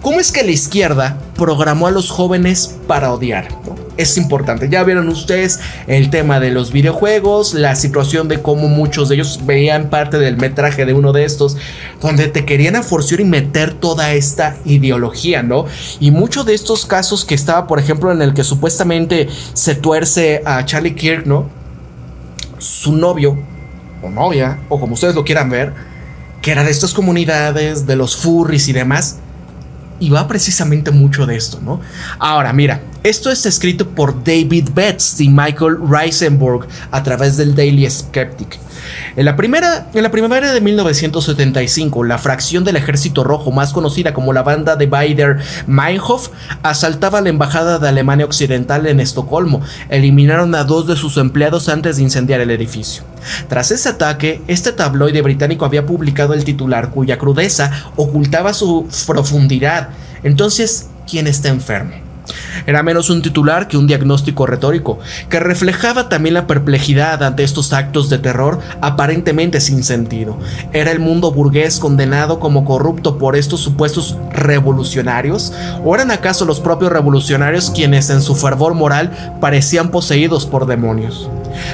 ¿Cómo es que la izquierda programó a los jóvenes para odiar, ¿no? Es importante. Ya vieron ustedes el tema de los videojuegos, la situación de cómo muchos de ellos veían parte del metraje de uno de estos, donde te querían a forzar y meter toda esta ideología, ¿no? Y muchos de estos casos que estaba, por ejemplo, en el que supuestamente se tuerce a Charlie Kirk, ¿no? Su novio o novia, o como ustedes lo quieran ver, que era de estas comunidades, de los furries y demás. Y va precisamente mucho de esto, ¿no? Ahora, mira, esto es escrito por David Betts y Michael Reisenberg a través del Daily Skeptic. En la primavera de 1975, la fracción del Ejército Rojo, más conocida como la banda de Baader-Meinhof, asaltaba la embajada de Alemania Occidental en Estocolmo. Eliminaron a 2 de sus empleados antes de incendiar el edificio. Tras ese ataque, este tabloide británico había publicado el titular, cuya crudeza ocultaba su profundidad. Entonces, ¿quién está enfermo? Era menos un titular que un diagnóstico retórico, que reflejaba también la perplejidad ante estos actos de terror aparentemente sin sentido. ¿Era el mundo burgués condenado como corrupto por estos supuestos revolucionarios? ¿O eran acaso los propios revolucionarios quienes en su fervor moral parecían poseídos por demonios?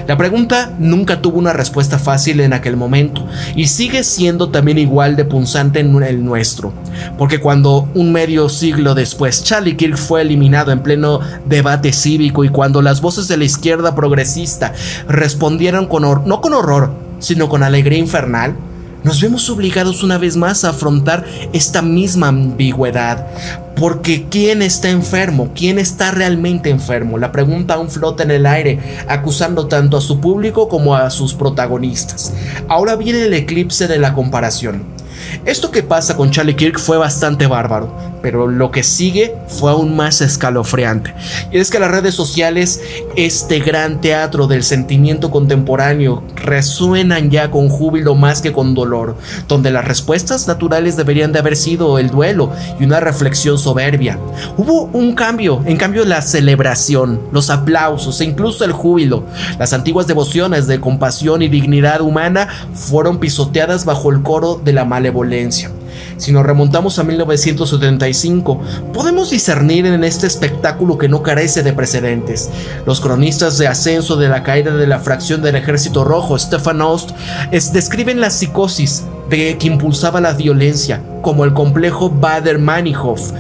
La pregunta nunca tuvo una respuesta fácil en aquel momento, y sigue siendo también igual de punzante en el nuestro, porque cuando un medio siglo después Charlie Kirk fue eliminado en pleno debate cívico, y cuando las voces de la izquierda progresista respondieron no con horror, sino con alegría infernal, nos vemos obligados una vez más a afrontar esta misma ambigüedad. Porque ¿quién está enfermo? ¿Quién está realmente enfermo? La pregunta aún flota en el aire, acusando tanto a su público como a sus protagonistas. Ahora viene el eclipse de la comparación. Esto que pasa con Charlie Kirk fue bastante bárbaro, pero lo que sigue fue aún más escalofriante. Y es que las redes sociales, este gran teatro del sentimiento contemporáneo, resuenan ya con júbilo más que con dolor, donde las respuestas naturales deberían de haber sido el duelo y una reflexión soberbia. Hubo un cambio, en cambio la celebración, los aplausos e incluso el júbilo. Las antiguas devociones de compasión y dignidad humana fueron pisoteadas bajo el coro de la malevolencia. Si nos remontamos a 1975, podemos discernir en este espectáculo que no carece de precedentes. Los cronistas de ascenso de la caída de la fracción del Ejército Rojo, Stefan Ost, describen la psicosis que impulsaba la violencia como el complejo Baader-Meinhof,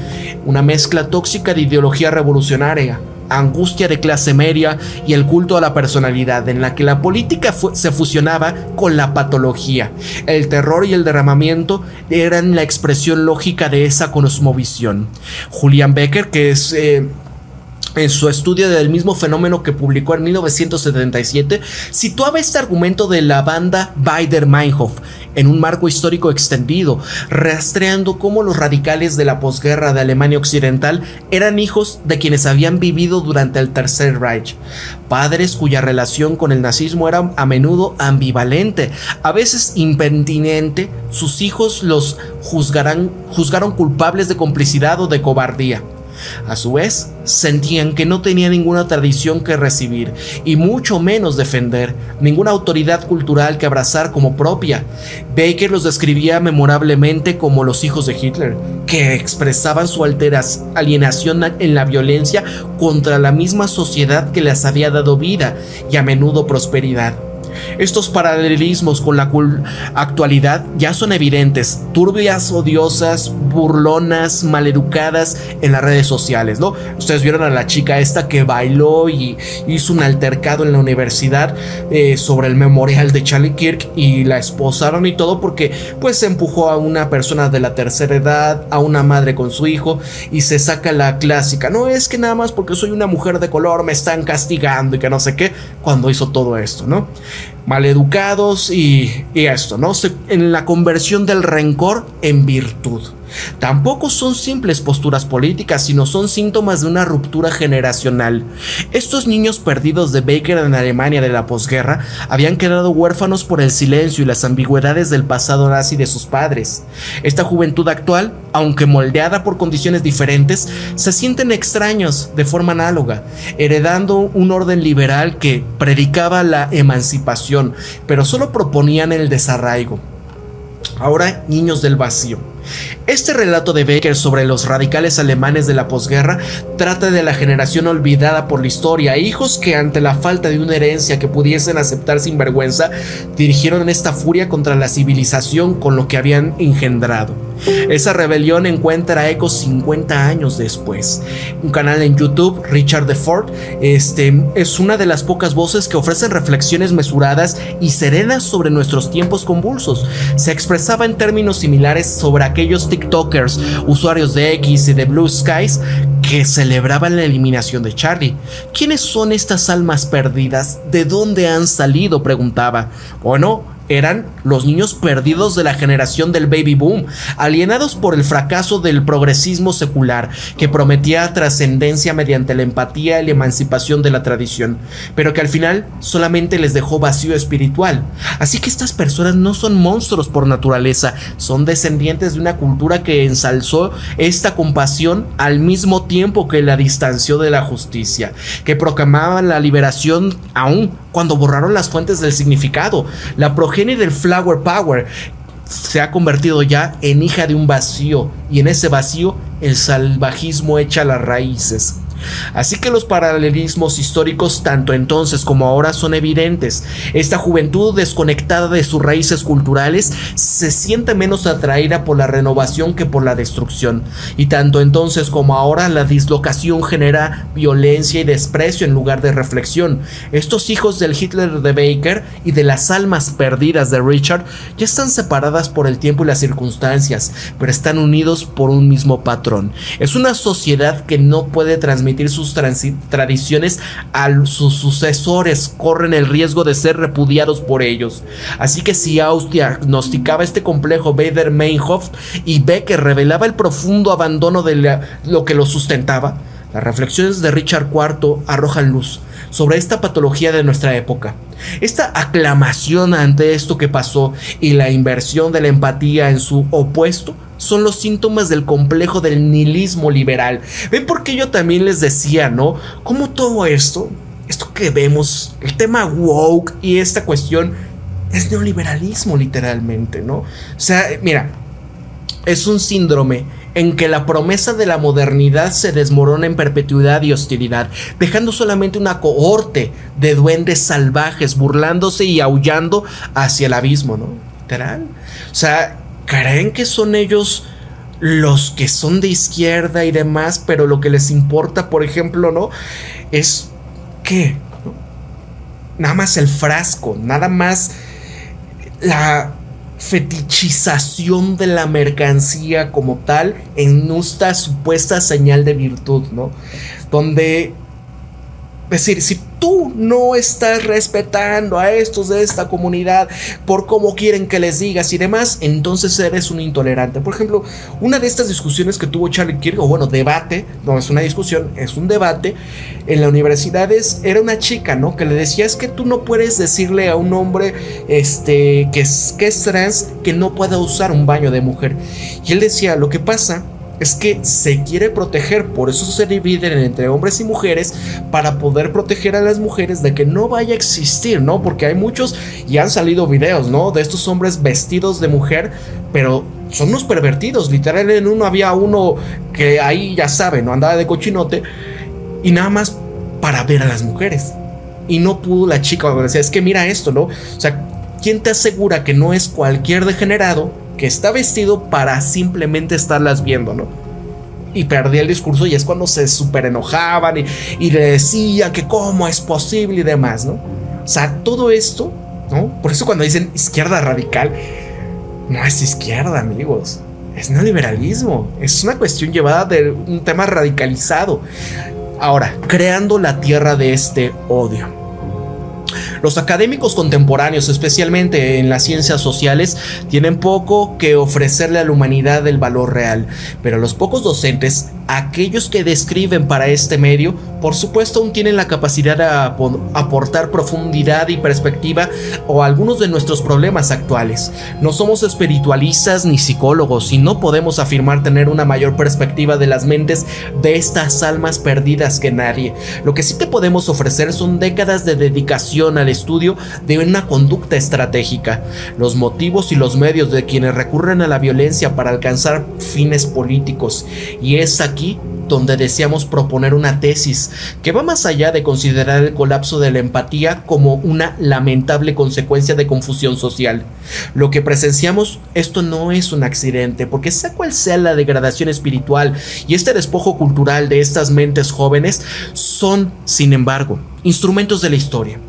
una mezcla tóxica de ideología revolucionaria, angustia de clase media y el culto a la personalidad, en la que la política se fusionaba con la patología. El terror y el derramamiento eran la expresión lógica de esa cosmovisión. Julian Becker, que es en su estudio del mismo fenómeno que publicó en 1977, situaba este argumento de la banda Baader-Meinhof en un marco histórico extendido, rastreando cómo los radicales de la posguerra de Alemania Occidental eran hijos de quienes habían vivido durante el Tercer Reich, padres cuya relación con el nazismo era a menudo ambivalente, a veces impertinente. Sus hijos los juzgaron culpables de complicidad o de cobardía. A su vez, sentían que no tenía ninguna tradición que recibir y mucho menos defender, ninguna autoridad cultural que abrazar como propia. Baker los describía memorablemente como los hijos de Hitler, que expresaban su alienación en la violencia contra la misma sociedad que les había dado vida y a menudo prosperidad. Estos paralelismos con la actualidad ya son evidentes, turbias, odiosas, burlonas, maleducadas en las redes sociales, ¿no? Ustedes vieron a la chica esta que bailó y hizo un altercado en la universidad sobre el memorial de Charlie Kirk, y la esposaron y todo porque pues empujó a una persona de la tercera edad, a una madre con su hijo, y se saca la clásica, no es que nada más porque soy una mujer de color me están castigando y que no sé qué, cuando hizo todo esto, ¿no? Maleducados y esto, ¿no? En la conversión del rencor en virtud. Tampoco son simples posturas políticas, sino son síntomas de una ruptura generacional. Estos niños perdidos de Baker en Alemania de la posguerra habían quedado huérfanos por el silencio y las ambigüedades del pasado nazi de sus padres. Esta juventud actual, aunque moldeada por condiciones diferentes, se sienten extraños de forma análoga, heredando un orden liberal que predicaba la emancipación, pero solo proponían el desarraigo. Ahora niños del vacío. Este relato de Baker sobre los radicales alemanes de la posguerra trata de la generación olvidada por la historia, hijos que ante la falta de una herencia que pudiesen aceptar sin vergüenza, dirigieron esta furia contra la civilización con lo que habían engendrado. Esa rebelión encuentra ecos 50 años después. Un canal en YouTube, Richard DeFord, es una de las pocas voces que ofrecen reflexiones mesuradas y serenas sobre nuestros tiempos convulsos. Se expresaba en términos similares sobre aquellos TikTokers, usuarios de X y de Blue Skies, que celebraban la eliminación de Charlie. ¿Quiénes son estas almas perdidas? ¿De dónde han salido?, preguntaba. Bueno, eran los niños perdidos de la generación del baby boom, alienados por el fracaso del progresismo secular que prometía trascendencia mediante la empatía y la emancipación de la tradición, pero que al final solamente les dejó vacío espiritual. Así que estas personas no son monstruos por naturaleza, son descendientes de una cultura que ensalzó esta compasión al mismo tiempo que la distanció de la justicia, que proclamaba la liberación aún cuando borraron las fuentes del significado. La progenie del Flower Power se ha convertido ya en hija de un vacío, y en ese vacío el salvajismo echa las raíces. Así que los paralelismos históricos tanto entonces como ahora son evidentes. Esta juventud desconectada de sus raíces culturales se siente menos atraída por la renovación que por la destrucción, y tanto entonces como ahora la dislocación genera violencia y desprecio en lugar de reflexión. Estos hijos del Hitler de Baker y de las almas perdidas de Richard ya están separadas por el tiempo y las circunstancias, pero están unidos por un mismo patrón. Es una sociedad que no puede transmitir sus tradiciones a sus sucesores, corren el riesgo de ser repudiados por ellos. Así que si Ausch diagnosticaba este complejo Baader-Meinhof y Becker revelaba el profundo abandono de lo que lo sustentaba, las reflexiones de Richard IV arrojan luz sobre esta patología de nuestra época. Esta aclamación ante esto que pasó y la inversión de la empatía en su opuesto son los síntomas del complejo del nihilismo liberal. ¿Ven por qué yo también les decía, no? Cómo todo esto que vemos, el tema woke y esta cuestión, es neoliberalismo literalmente, ¿no? O sea, mira, es un síndrome en que la promesa de la modernidad se desmorona en perpetuidad y hostilidad, dejando solamente una cohorte de duendes salvajes burlándose y aullando hacia el abismo, ¿no? Literal. O sea, creen que son ellos los que son de izquierda y demás, pero lo que les importa, por ejemplo, ¿no?, es ¿qué? ¿No? Nada más el frasco, nada más la fetichización de la mercancía como tal en esta supuesta señal de virtud, ¿no? Donde, es decir, si tú no estás respetando a estos de esta comunidad por cómo quieren que les digas y demás, entonces eres un intolerante. Por ejemplo, una de estas discusiones que tuvo Charlie Kirk, o bueno, debate, no es una discusión, es un debate en la universidad, era una chica, ¿no?, que le decía, es que tú no puedes decirle a un hombre que es trans que no pueda usar un baño de mujer. Y él decía, lo que pasa es que se quiere proteger, por eso se dividen entre hombres y mujeres, para poder proteger a las mujeres de que no vaya a existir, ¿no? Porque hay muchos, y han salido videos, ¿no?, de estos hombres vestidos de mujer, pero son unos pervertidos. Literal, en uno había uno que ahí, ya saben, ¿no?, andaba de cochinote y nada más para ver a las mujeres. Y no pudo la chica, decía, es que mira esto, ¿no? O sea, ¿quién te asegura que no es cualquier degenerado que está vestido para simplemente estarlas viendo, ¿no? Y perdí el discurso, y es cuando se súper enojaban y le decían que cómo es posible y demás, ¿no? O sea, todo esto, ¿no? Por eso cuando dicen izquierda radical, no es izquierda, amigos, es neoliberalismo, es una cuestión llevada de un tema radicalizado. Ahora, creando la tierra de este odio. Los académicos contemporáneos, especialmente en las ciencias sociales, tienen poco que ofrecerle a la humanidad del valor real, pero los pocos docentes, aquellos que describen para este medio, por supuesto aún tienen la capacidad de aportar profundidad y perspectiva a algunos de nuestros problemas actuales. No somos espiritualistas ni psicólogos y no podemos afirmar tener una mayor perspectiva de las mentes de estas almas perdidas que nadie. Lo que sí te podemos ofrecer son décadas de dedicación al estudio de una conducta estratégica, los motivos y los medios de quienes recurren a la violencia para alcanzar fines políticos. Y es aquí donde deseamos proponer una tesis que va más allá de considerar el colapso de la empatía como una lamentable consecuencia de confusión social. Lo que presenciamos, esto no es un accidente, porque sea cual sea la degradación espiritual y este despojo cultural de estas mentes jóvenes, son, sin embargo, instrumentos de la historia.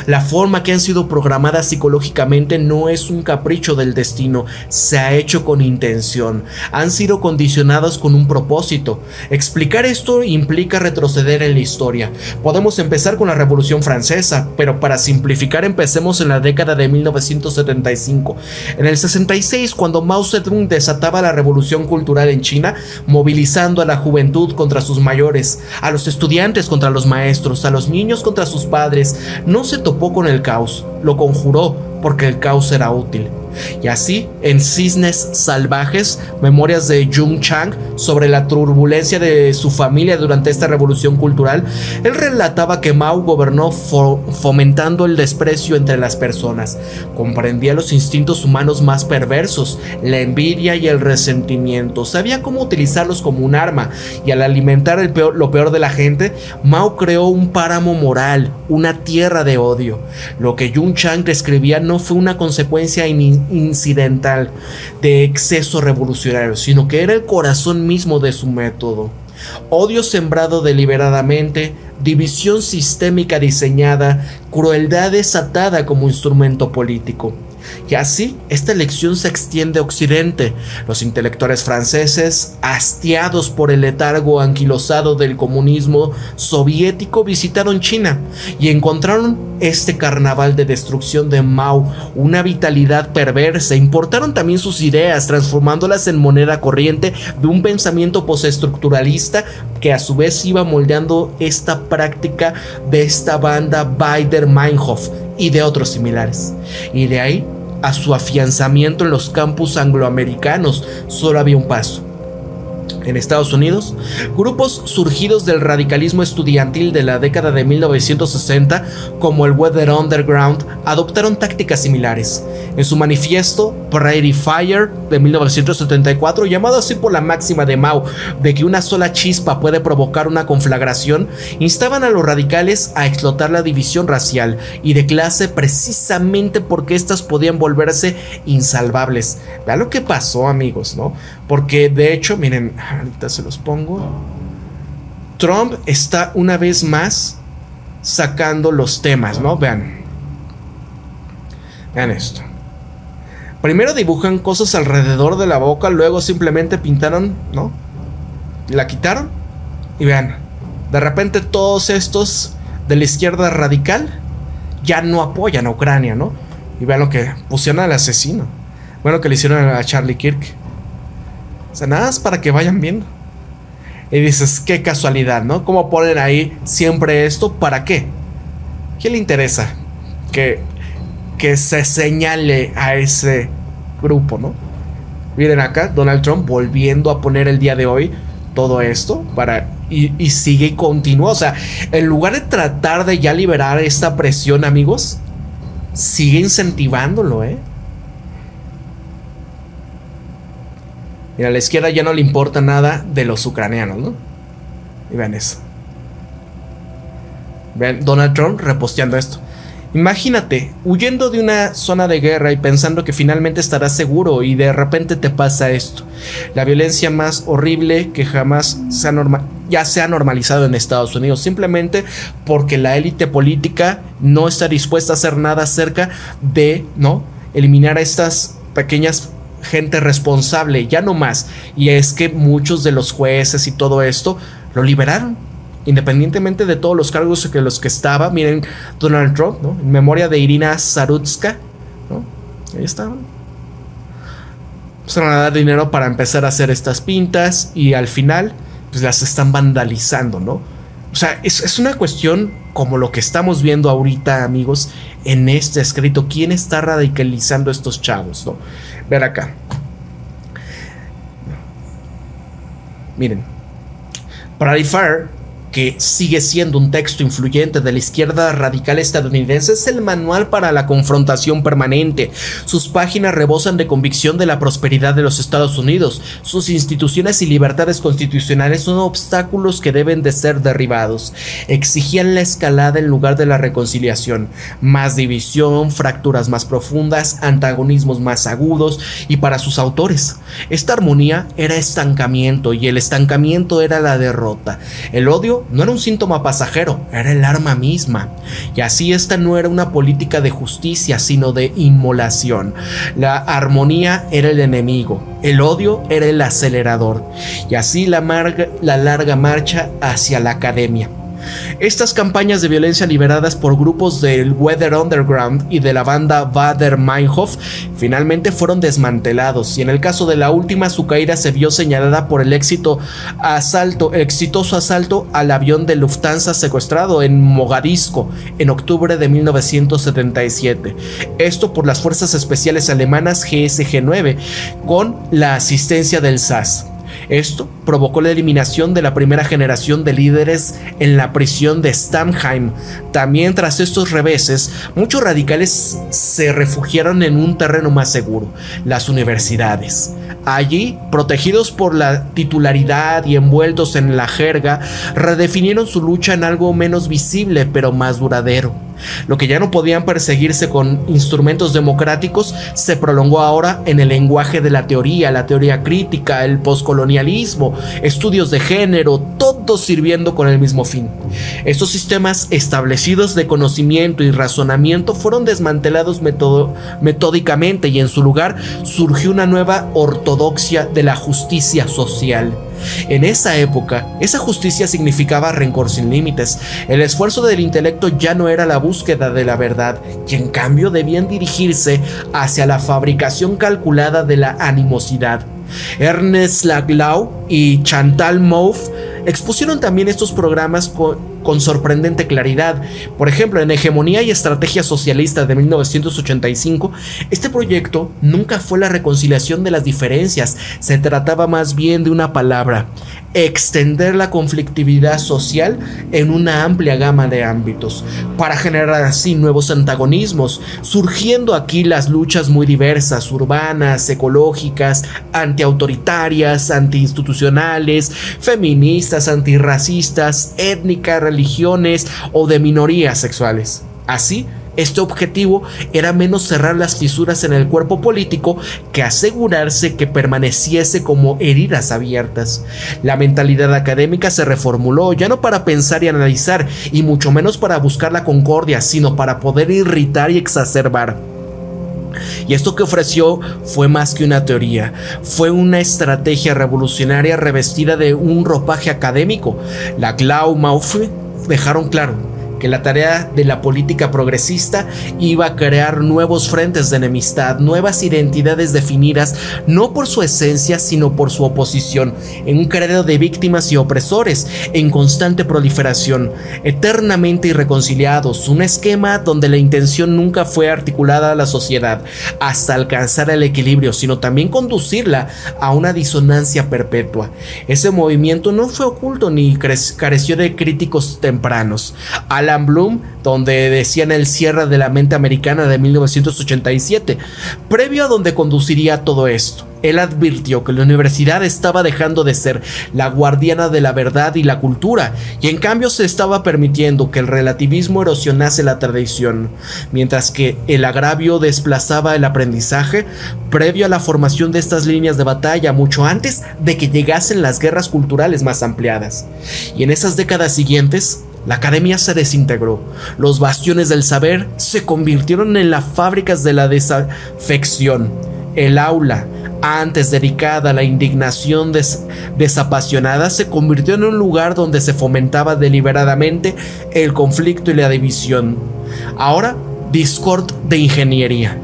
La forma que han sido programadas psicológicamente no es un capricho del destino, se ha hecho con intención, han sido condicionadas con un propósito. Explicar esto implica retroceder en la historia. Podemos empezar con la Revolución Francesa, pero para simplificar empecemos en la década de 1975. En el 66, cuando Mao Zedong desataba la revolución cultural en China, movilizando a la juventud contra sus mayores, a los estudiantes contra los maestros, a los niños contra sus padres, no se topó con el caos, lo conjuró porque el caos era útil. Y así, en Cisnes Salvajes, memorias de Jung Chang sobre la turbulencia de su familia durante esta revolución cultural, él relataba que Mao gobernó fomentando el desprecio entre las personas, comprendía los instintos humanos más perversos, la envidia y el resentimiento, sabía cómo utilizarlos como un arma, y al alimentar lo peor de la gente, Mao creó un páramo moral, una tierra de odio. Lo que Jung Chang describía no fue una consecuencia incidental de exceso revolucionario, sino que era el corazón mismo de su método. Odio sembrado deliberadamente, división sistémica diseñada, crueldad desatada como instrumento político. Y así, esta elección se extiende a Occidente. Los intelectuales franceses, hastiados por el letargo anquilosado del comunismo soviético, visitaron China y encontraron este carnaval de destrucción de Mao, una vitalidad perversa. Importaron también sus ideas, transformándolas en moneda corriente de un pensamiento postestructuralista que a su vez iba moldeando esta práctica de esta banda Baader-Meinhof y de otros similares. Y de ahí a su afianzamiento en los campus angloamericanos solo había un paso. En Estados Unidos, grupos surgidos del radicalismo estudiantil de la década de 1960, como el Weather Underground, adoptaron tácticas similares. En su manifiesto Prairie Fire de 1974, llamado así por la máxima de Mao de que una sola chispa puede provocar una conflagración, instaban a los radicales a explotar la división racial y de clase precisamente porque éstas podían volverse insalvables. Vean lo que pasó, amigos, ¿no? Porque de hecho, miren, ahorita se los pongo. Trump está una vez más sacando los temas, ¿no? Vean esto. Primero dibujan cosas alrededor de la boca, luego simplemente pintaron, ¿no? La quitaron. Y vean, de repente todos estos de la izquierda radical ya no apoyan a Ucrania, ¿no? Y vean lo que pusieron al asesino. Bueno, que le hicieron a Charlie Kirk. O sea, nada más para que vayan viendo. Y dices, qué casualidad, ¿no? ¿Cómo ponen ahí siempre esto? ¿Para qué? ¿Qué le interesa? Que se señale a ese grupo, ¿no? Miren acá, Donald Trump volviendo a poner el día de hoy todo esto para... Y sigue y continúa. O sea, en lugar de tratar de ya liberar esta presión, amigos, sigue incentivándolo, ¿eh? Mira, a la izquierda ya no le importa nada de los ucranianos, ¿no? Y vean eso. Vean Donald Trump reposteando esto. Imagínate, huyendo de una zona de guerra y pensando que finalmente estarás seguro y de repente te pasa esto. La violencia más horrible que jamás ya se ha normalizado en Estados Unidos, simplemente porque la élite política no está dispuesta a hacer nada acerca de, ¿no?, eliminar a estas pequeñas gente responsable, ya no más. Y es que muchos de los jueces y todo esto lo liberaron, independientemente de todos los cargos que los que estaba. Miren Donald Trump, ¿no? En memoria de Irina Zarutska, ¿no? Ahí estaban. Empezaron a dar dinero para empezar a hacer estas pintas y al final pues las están vandalizando, ¿no? O sea, es una cuestión como lo que estamos viendo ahorita, amigos, en este escrito. ¿Quién está radicalizando a estos chavos, no? Ver acá. Miren. Prairie Fire, que sigue siendo un texto influyente de la izquierda radical estadounidense, es el Manual para la Confrontación Permanente. Sus páginas rebosan de convicción de la prosperidad de los Estados Unidos. Sus instituciones y libertades constitucionales son obstáculos que deben de ser derribados. Exigían la escalada en lugar de la reconciliación, más división, fracturas más profundas, antagonismos más agudos, y para sus autores, esta armonía era estancamiento, y el estancamiento era la derrota. El odio no era un síntoma pasajero, era el arma misma. Y así esta no era una política de justicia, sino de inmolación. La armonía era el enemigo, el odio era el acelerador. Y así la larga marcha hacia la academia. Estas campañas de violencia lideradas por grupos del Weather Underground y de la banda Baader Meinhof finalmente fueron desmantelados, y en el caso de la última, su caída se vio señalada por el exitoso asalto al avión de Lufthansa secuestrado en Mogadiscio en octubre de 1977. Esto por las fuerzas especiales alemanas GSG-9 con la asistencia del SAS. Esto provocó la eliminación de la primera generación de líderes en la prisión de Stammheim. También tras estos reveses, muchos radicales se refugiaron en un terreno más seguro, las universidades. Allí, protegidos por la titularidad y envueltos en la jerga, redefinieron su lucha en algo menos visible pero más duradero. Lo que ya no podían perseguirse con instrumentos democráticos se prolongó ahora en el lenguaje de la teoría crítica, el poscolonialismo, estudios de género, todos sirviendo con el mismo fin. Estos sistemas establecidos de conocimiento y razonamiento fueron desmantelados metódicamente, y en su lugar surgió una nueva ortodoxia de la justicia social. En esa época, esa justicia significaba rencor sin límites. El esfuerzo del intelecto ya no era la búsqueda de la verdad, y en cambio debían dirigirse hacia la fabricación calculada de la animosidad. Ernest Laclau y Chantal Mouffe expusieron también estos programas con sorprendente claridad. Por ejemplo, en Hegemonía y Estrategia Socialista de 1985, este proyecto nunca fue la reconciliación de las diferencias, se trataba más bien de una palabra: extender la conflictividad social en una amplia gama de ámbitos, para generar así nuevos antagonismos, surgiendo aquí las luchas muy diversas, urbanas, ecológicas, antiautoritarias, antiinstitucionales, feministas, antirracistas, étnicas, religiones o de minorías sexuales. Así, este objetivo era menos cerrar las fisuras en el cuerpo político que asegurarse que permaneciese como heridas abiertas. La mentalidad académica se reformuló, ya no para pensar y analizar, y mucho menos para buscar la concordia, sino para poder irritar y exacerbar. Y esto que ofreció fue más que una teoría, fue una estrategia revolucionaria revestida de un ropaje académico. Laclau y Mouffe dejaron claro que la tarea de la política progresista iba a crear nuevos frentes de enemistad, nuevas identidades definidas no por su esencia sino por su oposición, en un credo de víctimas y opresores en constante proliferación, eternamente irreconciliados, un esquema donde la intención nunca fue articulada a la sociedad hasta alcanzar el equilibrio, sino también conducirla a una disonancia perpetua. Ese movimiento no fue oculto ni careció de críticos tempranos. Alan Bloom, donde decía en el cierre de la mente americana de 1987, previo a donde conduciría todo esto, él advirtió que la universidad estaba dejando de ser la guardiana de la verdad y la cultura, y en cambio se estaba permitiendo que el relativismo erosionase la tradición, mientras que el agravio desplazaba el aprendizaje. Previo a la formación de estas líneas de batalla, mucho antes de que llegasen las guerras culturales más ampliadas. Y en esas décadas siguientes, la academia se desintegró. Los bastiones del saber se convirtieron en las fábricas de la desafección. El aula, antes dedicada a la indignación desapasionada, se convirtió en un lugar donde se fomentaba deliberadamente el conflicto y la división. Ahora, Discord de ingeniería.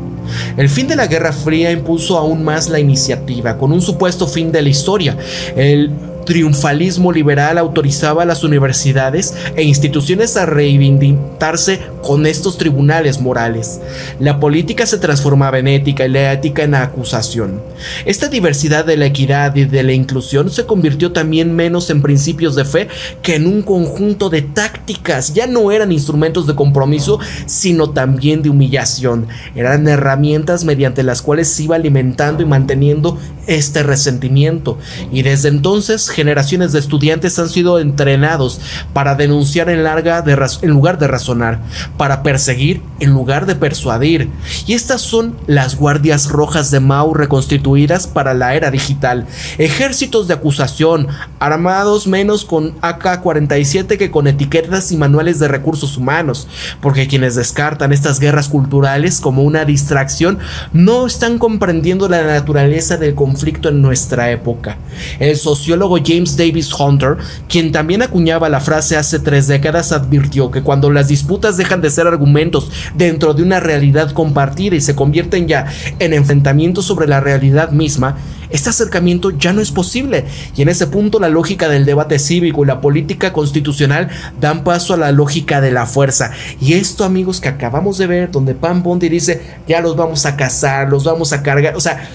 El fin de la Guerra Fría impuso aún más la iniciativa, con un supuesto fin de la historia. El triunfalismo liberal autorizaba a las universidades e instituciones a reivindicarse con estos tribunales morales. La política se transformaba en ética y la ética en acusación. Esta diversidad de la equidad y de la inclusión se convirtió también menos en principios de fe que en un conjunto de tácticas. Ya no eran instrumentos de compromiso, sino también de humillación. Eran herramientas mediante las cuales se iba alimentando y manteniendo este resentimiento. Y desde entonces, generaciones de estudiantes han sido entrenados para denunciar en lugar de razonar, para perseguir en lugar de persuadir. Y estas son las guardias rojas de Mao reconstituidas para la era digital. Ejércitos de acusación, armados menos con AK-47 que con etiquetas y manuales de recursos humanos, porque quienes descartan estas guerras culturales como una distracción no están comprendiendo la naturaleza del conflicto en nuestra época. El sociólogo James Davis Hunter, quien también acuñaba la frase hace 3 décadas, advirtió que cuando las disputas dejan de ser argumentos dentro de una realidad compartida y se convierten ya en enfrentamientos sobre la realidad misma, este acercamiento ya no es posible, y en ese punto la lógica del debate cívico y la política constitucional dan paso a la lógica de la fuerza. Y esto, amigos, que acabamos de ver, donde Pam Bondi dice, ya los vamos a cazar, los vamos a cargar, o sea,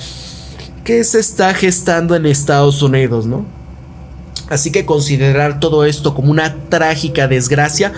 ¿qué se está gestando en Estados Unidos, no? Así que considerar todo esto como una trágica desgracia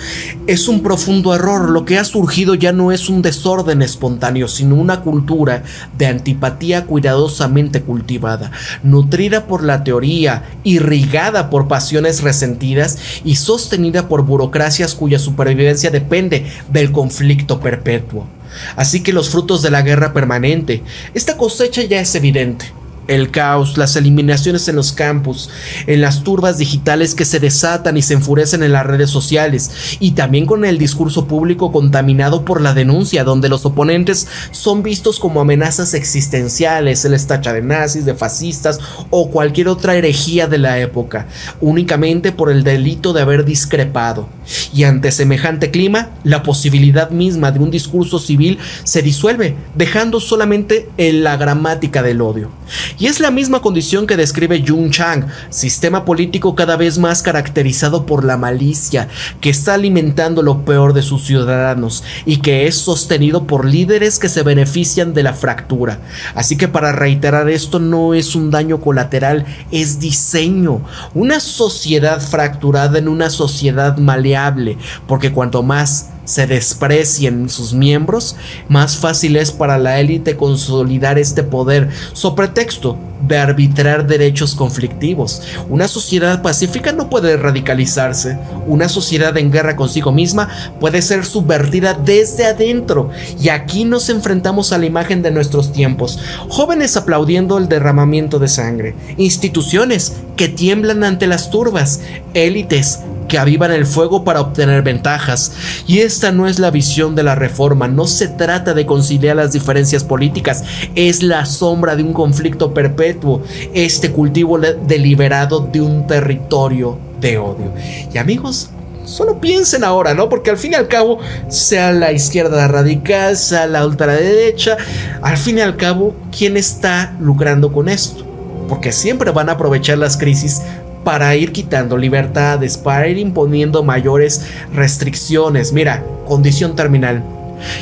es un profundo error. Lo que ha surgido ya no es un desorden espontáneo, sino una cultura de antipatía cuidadosamente cultivada, nutrida por la teoría, irrigada por pasiones resentidas y sostenida por burocracias cuya supervivencia depende del conflicto perpetuo. Así que los frutos de la guerra permanente, esta cosecha ya es evidente. El caos, las eliminaciones en los campus, en las turbas digitales que se desatan y se enfurecen en las redes sociales, y también con el discurso público contaminado por la denuncia, donde los oponentes son vistos como amenazas existenciales, se les tacha de nazis, de fascistas o cualquier otra herejía de la época, únicamente por el delito de haber discrepado. Y ante semejante clima, la posibilidad misma de un discurso civil se disuelve, dejando solamente en la gramática del odio. Y es la misma condición que describe Jung Chang, sistema político cada vez más caracterizado por la malicia, que está alimentando lo peor de sus ciudadanos y que es sostenido por líderes que se benefician de la fractura. Así que, para reiterar, esto no es un daño colateral, es diseño. Una sociedad fracturada en una sociedad maleable, porque cuanto más se desprecien sus miembros, más fácil es para la élite consolidar este poder, sobre pretexto de arbitrar derechos conflictivos. Una sociedad pacífica no puede radicalizarse. Una sociedad en guerra consigo misma puede ser subvertida desde adentro. Y aquí nos enfrentamos a la imagen de nuestros tiempos: jóvenes aplaudiendo el derramamiento de sangre, instituciones que tiemblan ante las turbas, élites que avivan el fuego para obtener ventajas. Y esta no es la visión de la reforma. No se trata de conciliar las diferencias políticas, es la sombra de un conflicto perpetuo, este cultivo deliberado de un territorio de odio. Y amigos, solo piensen ahora, ¿no? Porque al fin y al cabo, sea la izquierda radical, sea la ultraderecha, al fin y al cabo, ¿quién está lucrando con esto? Porque siempre van a aprovechar las crisis para ir quitando libertades, para ir imponiendo mayores restricciones. Mira, condición terminal.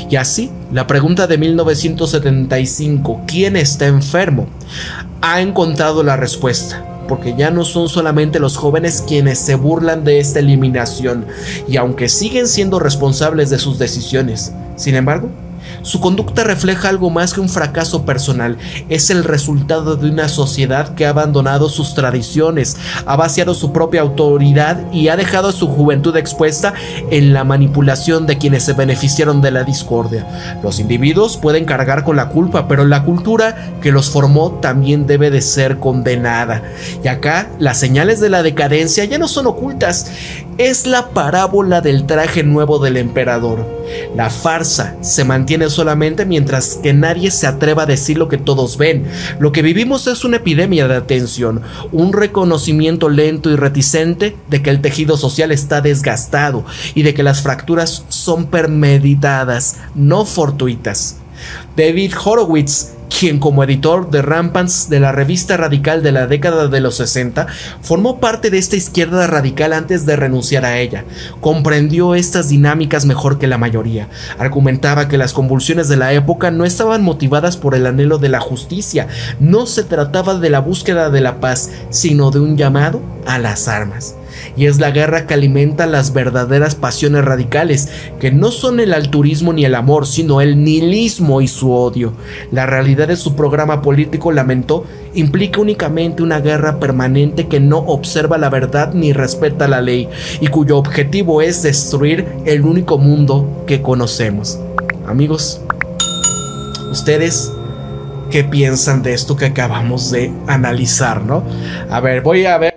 Y así, la pregunta de 1975, ¿quién está enfermo?, ha encontrado la respuesta. Porque ya no son solamente los jóvenes quienes se burlan de esta eliminación, y aunque siguen siendo responsables de sus decisiones, sin embargo, su conducta refleja algo más que un fracaso personal. Es el resultado de una sociedad que ha abandonado sus tradiciones, ha vaciado su propia autoridad y ha dejado a su juventud expuesta en la manipulación de quienes se beneficiaron de la discordia. Los individuos pueden cargar con la culpa, pero la cultura que los formó también debe de ser condenada. Y acá las señales de la decadencia ya no son ocultas. Es la parábola del traje nuevo del emperador. La farsa se mantiene solamente mientras que nadie se atreva a decir lo que todos ven. Lo que vivimos es una epidemia de atención, un reconocimiento lento y reticente de que el tejido social está desgastado y de que las fracturas son premeditadas, no fortuitas. David Horowitz, quien como editor de Rampants, de la revista radical de la década de los 60, formó parte de esta izquierda radical antes de renunciar a ella. Comprendió estas dinámicas mejor que la mayoría. Argumentaba que las convulsiones de la época no estaban motivadas por el anhelo de la justicia, no se trataba de la búsqueda de la paz, sino de un llamado a las armas. Y es la guerra que alimenta las verdaderas pasiones radicales, que no son el altruismo ni el amor, sino el nihilismo y su odio. La realidad de su programa político, lamentó, implica únicamente una guerra permanente que no observa la verdad ni respeta la ley, y cuyo objetivo es destruir el único mundo que conocemos. Amigos, ¿ustedes qué piensan de esto que acabamos de analizar, no? A ver, voy a ver